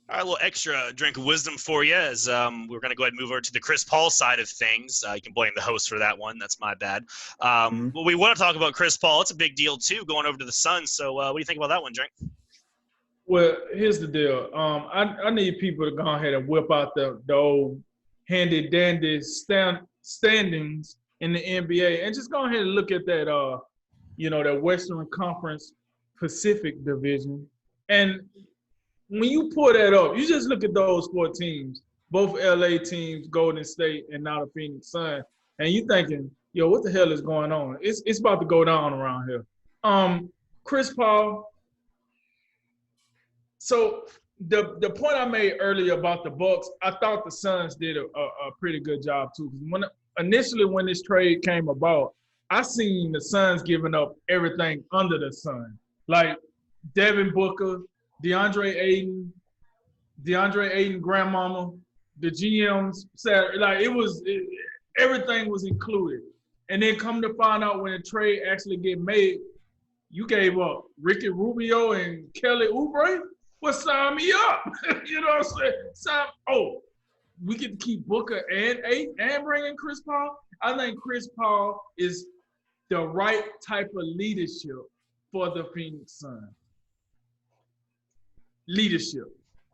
All right, a little extra drink of wisdom for you as we're going to go ahead and move over to the Chris Paul side of things. You can blame the host for that one. That's my bad. Mhm. Well, we want to talk about Chris Paul. It's a big deal, too, going over to the Suns. So what do you think about that one, Drink? Well, here's the deal. I need people to go ahead and whip out the old handy dandy standings in the NBA and just go ahead and look at that that Western Conference Pacific Division. And when you pull that up, you just look at those four teams, both LA teams, Golden State, and now the Phoenix Sun, and you thinking, yo, what the hell is going on? It's about to go down around here. Chris Paul. So the point I made earlier about the Bucks, I thought the Suns did a pretty good job too. Because when this trade came about, I seen the Suns giving up everything under the sun, like Devin Booker, DeAndre Ayton, grandmama, the GM's salary, like everything was included. And then come to find out when the trade actually get made, you gave up Ricky Rubio and Kelly Oubre. Well, sign me up. You know what I'm saying? We get to keep Booker and eight and bring in Chris Paul. I think Chris Paul is the right type of leadership for the Phoenix Suns. Leadership.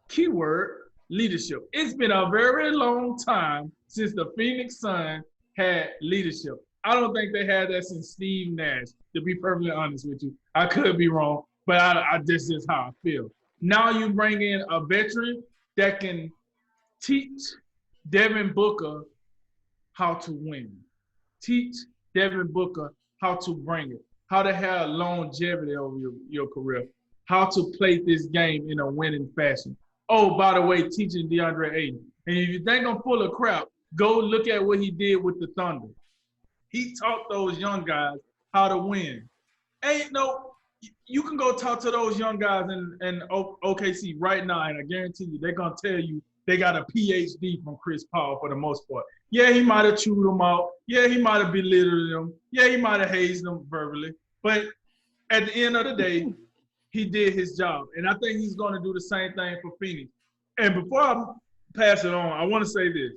Keyword, leadership. It's been a very long time since the Phoenix Suns had leadership. I don't think they had that since Steve Nash, to be perfectly honest with you. I could be wrong, but this is how I feel. Now you bring in a veteran that can teach Devin Booker how to win. Teach Devin Booker how to bring it, how to have longevity over your career, how to play this game in a winning fashion. Oh, by the way, teaching DeAndre Ayton. And if you think I'm full of crap, go look at what he did with the Thunder. He taught those young guys how to win. You can go talk to those young guys in OKC right now, and I guarantee you they're going to tell you they got a PhD from Chris Paul for the most part. Yeah, he might have chewed them out. Yeah, he might have belittled them. Yeah, he might have hazed them verbally. But at the end of the day, he did his job. And I think he's going to do the same thing for Phoenix. And before I pass it on, I want to say this.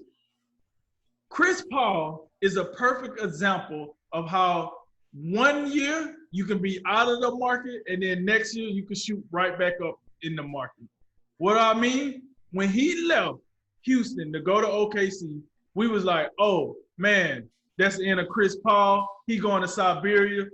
Chris Paul is a perfect example of how 1 year you can be out of the market, and then next year you can shoot right back up in the market. What I mean, when he left Houston to go to OKC, we was like, oh man, that's the end of Chris Paul. He going to Siberia,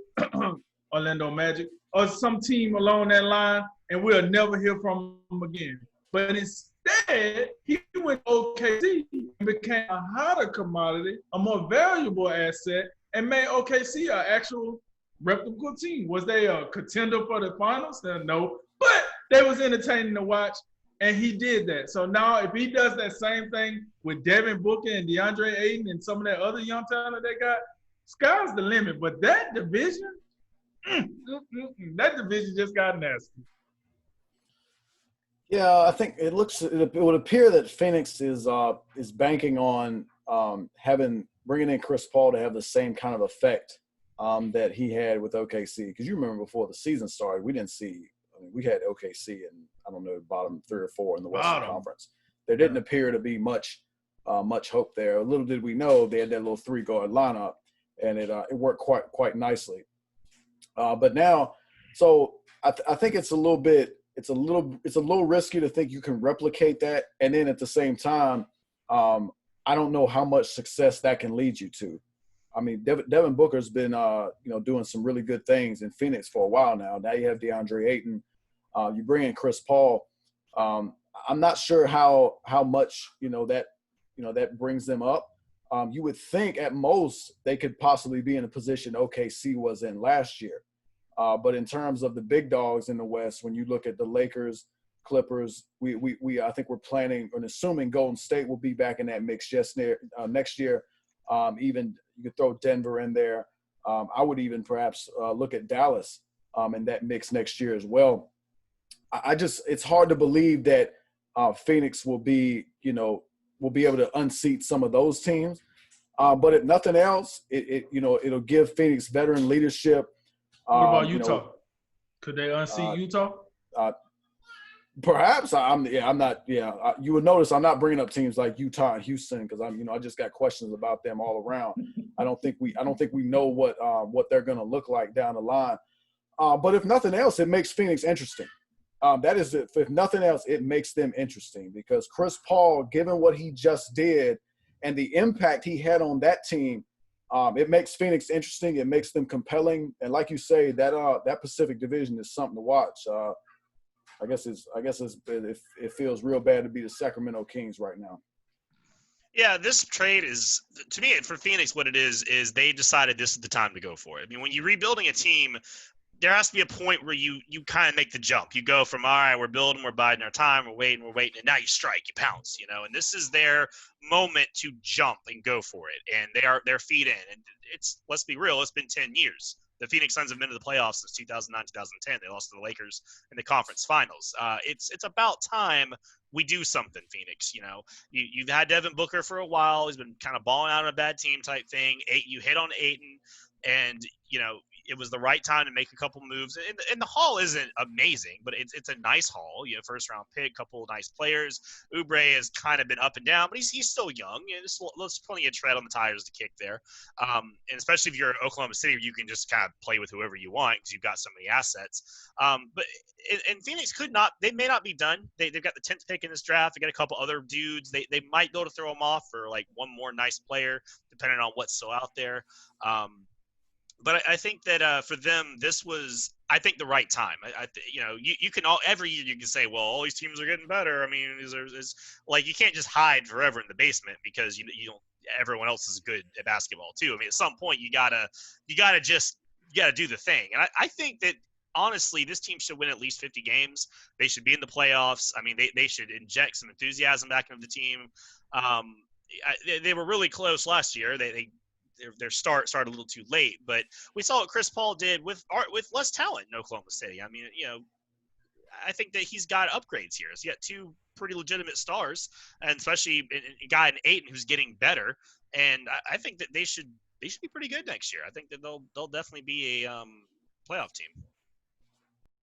Orlando Magic, or some team along that line, and we'll never hear from him again. But instead, he went to OKC and became a hotter commodity, a more valuable asset, and made OKC an actual reputable team. Was they a contender for the finals? No, but they was entertaining to watch, and he did that. So now if he does that same thing with Devin Booker and DeAndre Ayton and some of that other young talent they got, sky's the limit. But that division, that division just got nasty. Yeah, I think it would appear that Phoenix is banking on bringing in Chris Paul to have the same kind of effect that he had with OKC. Because you remember before the season started, we didn't see. I mean, we had OKC in, I don't know, bottom 3 or 4 in the Western Conference. There didn't appear to be much hope there. Little did we know they had that little 3-guard lineup, and it worked quite nicely. But now, so I think it's a little risky to think you can replicate that, and then at the same time, I don't know how much success that can lead you to. I mean, Devin Booker's been doing some really good things in Phoenix for a while now. Now you have DeAndre Ayton. You bring in Chris Paul. I'm not sure how much that brings them up. You would think at most they could possibly be in a position OKC was in last year. But in terms of the big dogs in the West, when you look at the Lakers, Clippers, I think we're planning and assuming Golden State will be back in that mix next year. Even you could throw Denver in there. I would even perhaps look at Dallas in that mix next year as well. It's hard to believe that Phoenix will be able to unseat some of those teams. But if nothing else, it'll give Phoenix veteran leadership. What about Utah? Could they unseat Utah? Perhaps I'm not. Yeah, you would notice I'm not bringing up teams like Utah and Houston because I just got questions about them all around. I don't think we know what they're going to look like down the line. But if nothing else, it makes Phoenix interesting. That is, if nothing else, it makes them interesting because Chris Paul, given what he just did and the impact he had on that team, it makes Phoenix interesting. It makes them compelling, and like you say, that Pacific Division is something to watch. I guess it feels real bad to be the Sacramento Kings right now. Yeah, this trade is, to me, for Phoenix, what it is they decided this is the time to go for it. I mean, when you're rebuilding a team, there has to be a point where you kind of make the jump. You go from, all right, we're building, we're biding our time, we're waiting, and now you strike, you pounce, and this is their moment to jump and go for it. And they're feet in. And let's be real, it's been 10 years. The Phoenix Suns have been to the playoffs since 2009, 2010. They lost to the Lakers in the conference finals. It's about time we do something, Phoenix. You've had Devin Booker for a while. He's been kind of balling out on a bad team type thing. You hit on Ayton, and it was the right time to make a couple moves. And the haul isn't amazing, but it's a nice haul. First round pick, couple of nice players. Oubre has kind of been up and down, but he's still young. There's plenty of tread on the tires to kick there. And especially if you're in Oklahoma City, you can just kind of play with whoever you want because you've got so many assets. But Phoenix they may not be done. They've got the 10th pick in this draft. They got a couple other dudes. They might be able to throw them off for like one more nice player, depending on what's still out there. But I think that for them, this was, I think, the right time. You can every year you can say, well, all these teams are getting better. I mean, is like you can't just hide forever in the basement because you don't. Everyone else is good at basketball too. I mean, at some point you gotta do the thing. And I think that honestly, this team should win at least 50 games. They should be in the playoffs. I mean, they should inject some enthusiasm back into the team. They were really close last year. Their start started a little too late, but we saw what Chris Paul did with less talent in Oklahoma City. I mean, I think that he's got upgrades here. He's got two pretty legitimate stars, and especially a guy in Ayton who's getting better. And I think that they should be pretty good next year. I think that they'll definitely be a playoff team.